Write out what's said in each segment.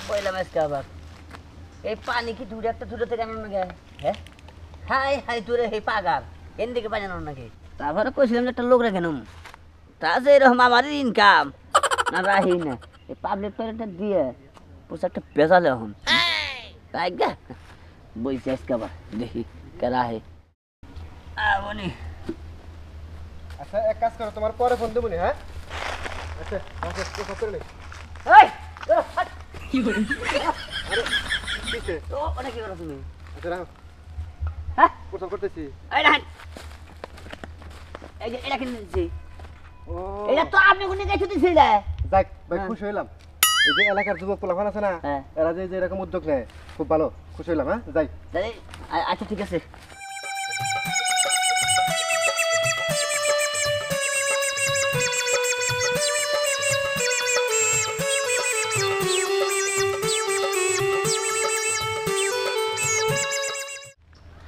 পয়লা মাছ খাবার এই পানি কি দূরে একটা দূরে থেকে আনানো নাকি হ্যাঁ হাই হাই দূরে হে পাগার এন দিকে পানি আনানো নাকি তারপরে কইছিলাম যে একটা লোক রেখে নুম তা যে এরকম আমারই ইনকাম না রাহি না এই পাবলিক টয়লেটটা দিয়ে পোশাকটা বেজালে এখন তাই গা বইছে আজকে আবার দেখি কেরা হে আবনি আচ্ছা এক কাজ করো তোমার পরে ফোন দেবো হ্যাঁ আচ্ছা আচ্ছা সব করে নে এই কি বলি আরে কিসে তো ওটা কি করো তুমি আচ্ছা রাখো হ্যাঁ প্রথম করতেছি এই দেখেন এই যে এটা কিনে দিচ্ছি ও এটা তো আপনি কোনে গেছে দিছিলে যাক ভাই খুশি হইলাম এই যে এলাকার যুবক পোলাপান আছে না হ্যাঁ। এরা যে এরকম উদ্যোগ নেয় খুব ভালো খুশি হইলাম হ্যাঁ যাই তাই আচ্ছা ঠিক আছে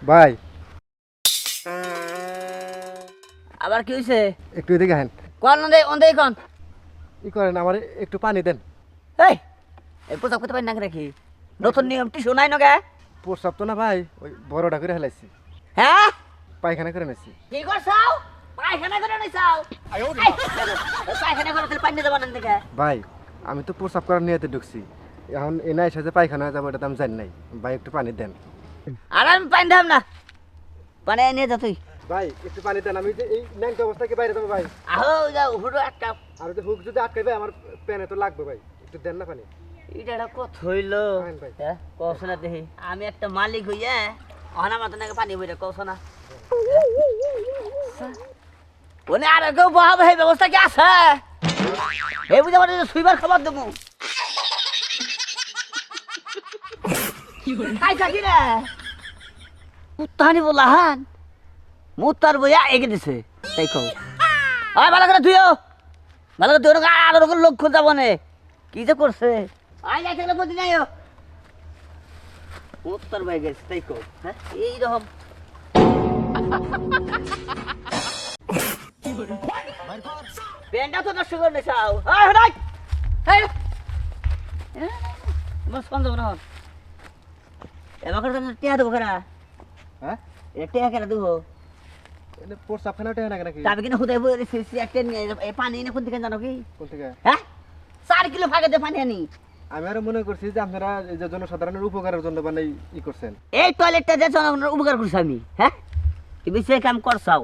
ভাই আবার কি হইছে একটু এদিকে হেন কোন ওন্দে কোন ই করেন আমার একটু পানি দেন এই পোশাক করতে পারি না রাখি নতুন নিয়মটি শোনাই নগে প্রস্রাব তো না ভাই ওই বড়টা করে হেলাইছি হ্যাঁ পায়খানা করে নিছি কি করছাও পায়খানা করে নিছাও পায়খানা করে তাহলে পানি দেব না দেখে ভাই আমি তো প্রস্রাব করার নিয়েতে ঢুকছি এখন এনা এসে যে পায়খানা যাবো এটা তো আমি জানি নাই ভাই একটু পানি দেন আর আমি পানি দাম না পানি নিয়ে যা তুই ভাই একটু পানি দেন আমি যে এই ন্যাংটা অবস্থা কি বাইরে যাবো ভাই আহো যাও হুড়ো একটা আর যে হুক যদি আটকাইবে আমার প্যানে তো লাগবে ভাই একটু দেন না পানি এটা একটা কত হইল আইন ভাই। হ্যাঁ কস না দেখি আমি একটা মালিক হইয়া অনা মতো নাকি পানি বইটা কস না ওনে আর কেউ বহাব এই ব্যবস্থা কি আছে এই বুঝে আমার সুইবার খাবার দেবো খাই থাকি রে মুত্তাহানি বলাহান মুত্তার বইয়া এগে দিছে তাই কও আয় ভালো করে তুইও ভালো করে তুই আর ওরকম লক্ষ্য যাবো নে কি যে করছে আয় যাই থাকলে বদি নাই মুত্তার বই গেছে তাই কও হ্যাঁ এইরকম পেনটা তো নষ্ট করে নেছাও আয় হটাই এই বস কোন যাব না এবার করে টিয়া দেবো কেনা হ্যাঁ এটা টিয়া কেনা দেবো এটা প্রস্রাব খানা ওঠে না নাকি তবে কিনা হুদাই বই একটা এই পানি এনে কোন থেকে জানো কি কোন থেকে হ্যাঁ 4 কিলো ফাঁকে দিয়ে পানি আনি আমি আরো মনে করছি যে আপনারা এই যে জনসাধারণের উপকারের জন্য মানে ই করছেন এই টয়লেটটা যে জনগণের উপকার করছি আমি হ্যাঁ তুমি সে কাম করছাও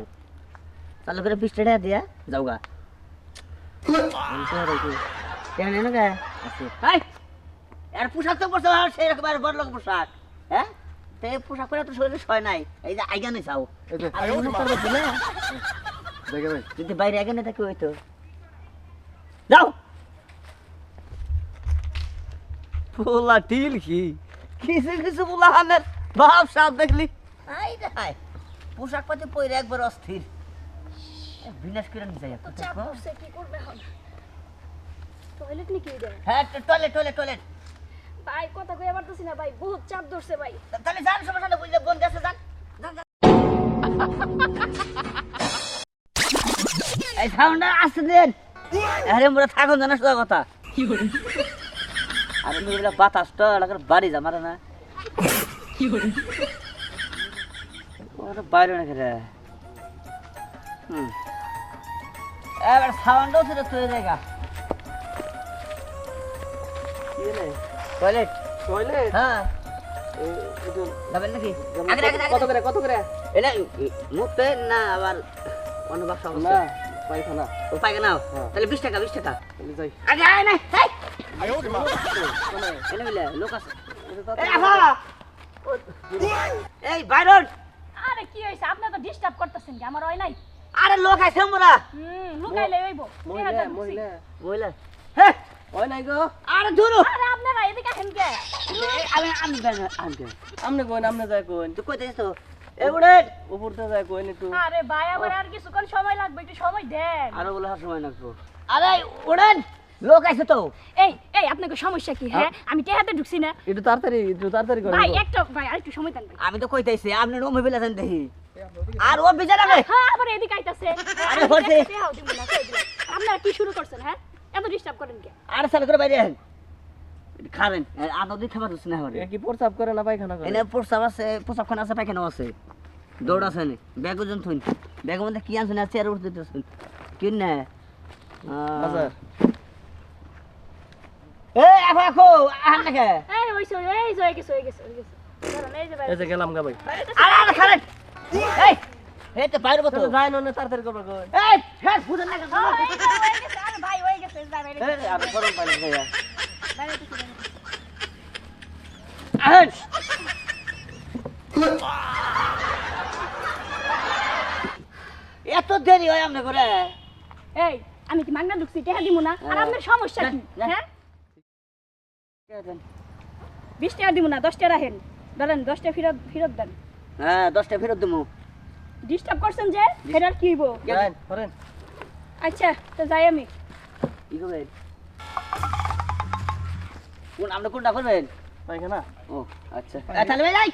চালু করে 20 টাকা দিয়া যাও গা কেন না গা হাই আর পোশাক তো পরছো সেই রকম বড় লোক পোশাক হ্যাঁ তো এই পোশাক পরে তো শরীরে সয় নাই এই যে আইগা নেই চাও এই যে আর মনে করবে দিলে দেখে ভাই যদি বাইরে আগে না থাকে হইতো যাও পোলা টিল কি কিছু কিছু পোলা হামের ভাব সাপ দেখলি আই রে হাই পোশাক পাতি পরে একবার অস্থির বিনাশ করে নিয়ে যায় চাপ পড়ছে কি করবে এখন টয়লেট নাকি এটা হ্যাঁ টয়লেট টয়লেট টয়লেট ভাই কথা কইয়া পারতেছি না ভাই বহুত চাপ ধরছে ভাই তাহলে যান সমস্যা না বুঝলে বন্ধ আছে যান যান, যান। এই সাউন্ডটা আসতে দেন আরে মোরা থাকুন জানা সোজা কথা কি বলি আরে মোরা বাতাসটা এলাকার বাড়ি যা মারে না কি বলি ওরা বাইরে না খেলে এবার সাউন্ডও ছিল তুই জায়গা কি রে টয়লেট টয়লেট হ্যাঁ এটা যাবেন নাকি আগে আগে কত করে এটা মুখতে না আবার অন্য বাক্স না পায়খানা ও পাইকে নাও হ্যাঁ। তাহলে 20 টাকা 20 টাকা আমি যাই আগে আয় না এই এনে মিলে লোক আছে এই আফা এই বাইরন আরে কি হইছে আপনি তো ডিস্টার্ব করতেছেন কি আমার হয় নাই আরে লোক আছে মোরা লুকাইলে হইবো বইলা হে ওই নাই গো আরে ধরো আরে আপনারা এদিকে আসেন কে আমি আমি আনকে আমনে কোন আমনে যায় কোন তুই কই দিস তো এ বুড়ে উপরতে যায় কোন একটু আরে ভাই আমার আর কিছুক্ষণ সময় লাগবে একটু সময় দেন আরো বলে হার সময় লাগবো আরে উড়েন লোক আছে তো এই এই আপনাকে সমস্যা কি হ্যাঁ আমি টেহাতে ঢুকছি না একটু তাড়াতাড়ি করে ভাই একটা ভাই আরেকটু সময় দেন ভাই আমি তো কইতাইছি আপনি রুম হইবেলা যান দেখি আর ও বিচার হবে হ্যাঁ আবার এদিকে আইতাছে আরে হচ্ছে। টেহাও দিব না কই দিলাম আপনারা কি শুরু করছেন হ্যাঁ এত ডিস্টার্ব করেন কে আর চালু করে বাইরে আহেন খারেন আদৌ দিয়ে খাবার হচ্ছে না আমার এ কি প্রস্রাব করে না পায়খানা করে এনে প্রস্তাব আছে প্রস্তাবখানা আছে পায়খানাও আছে দৌড় আছে নি ব্যাগ ওজন থুন ব্যাগের মধ্যে কি আনছেন আর চেয়ার উঠতে দিতেছেন কি না বাজার এই আখো আখো আহান না কে এই হইছে এই হয়ে গেছে দাঁড়ান এই যে এই যে গেলাম গা ভাই আরে আরে খারেন এই এই তো বাইরে বতো যাই না তাড়াতাড়ি করবে কই এই হেড ফুদন না কে আরে ভাই হয়ে গেছে দাঁড়ান এই আমি গরম পানি খাইয়া বাইরে আহেন এত দেরি হয় আমনে করে এই আমি কি মাগনা ঢুকছি টাকা দিব না আর আপনার সমস্যা কি হ্যাঁ 20 টাকা দিব না 10 টাকা রাখেন ধরেন 10 টাকা ফেরত দেন হ্যাঁ 10টা ফেরত দেবো ডিস্টার্ব করছেন যে এটার কি হইব যাই করেন আচ্ছা তো যাই আমি কি করবেন কোন আপনি কোনটা করবেন পায়খানা ও আচ্ছা তাহলে ভাই যাই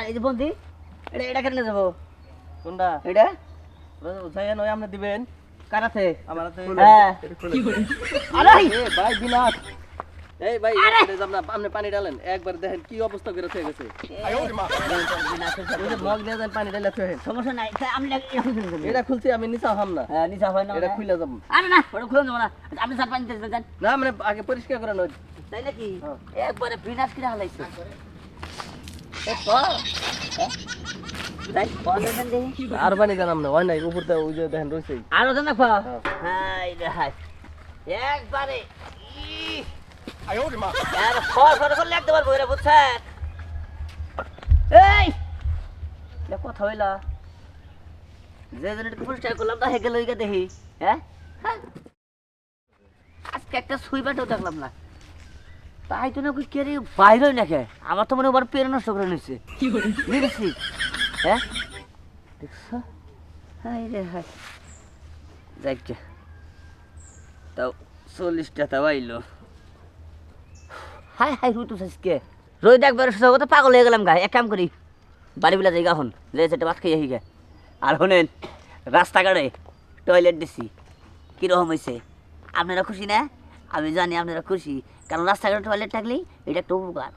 এই যে বন্দি এটা কেন যাবো কোনটা এটা যাই নয় আপনি দিবেন কারাতে আমার হাতে হ্যাঁ আরে এ ভাই বিনাশ এই ভাই আমরা আপনি পানি ডালেন একবার দেখেন কি অবস্থা করে হয়ে গেছে ওই যে মগ নিয়ে যান পানি ডালে থুয়ে সমস্যা নাই আমি এটা খুলছি আমি নিচা হাম না হ্যাঁ নিচা হয় না এটা খুলে যাব আরে না ওটা খুলে দেবো না আপনি স্যার পানি দিতে যান না মানে আগে পরিষ্কার করে নয় তাই নাকি হ্যাঁ। একবারে বিনাশ কিনা হালাইছে তাই পড়ালেন দেখি আর পানি জানাম না হয় নাই উপরতে ওই যে দেখেন রইছে আরো দেন না হ্যাঁ। হাই রে হাই একবারে আর ফর ফর করে লাগতে পারবো এরা বুঝছেন এই এটা কথা হইলা যে জনের পুরস্কার করলাম না হেগে লইগা দেখি হ্যাঁ হ্যাঁ। আজকে একটা সুইবাটাও দেখলাম না তাই তো না কে রে বাইরে নাকি আমার তো মনে ওবার পেরে নষ্ট করে নিচ্ছে নিচ্ছি হ্যাঁ দেখছ হাই রে হাই দেখ তাও 40টা তাও আইলো হাই হাই রুটু আজকে রোজ একবার তো পাগল হয়ে গেলাম গায়ে এক কাম করি বাড়ি বেলা জায়গা হন যে সেটা ভাত খাইয়া হিগে আর শোনেন রাস্তাঘাটে টয়লেট দিছি কীরকম হয়েছে আপনারা খুশি না আমি জানি আপনারা খুশি কারণ রাস্তাঘাটে টয়লেট থাকলেই এটা একটা উপকার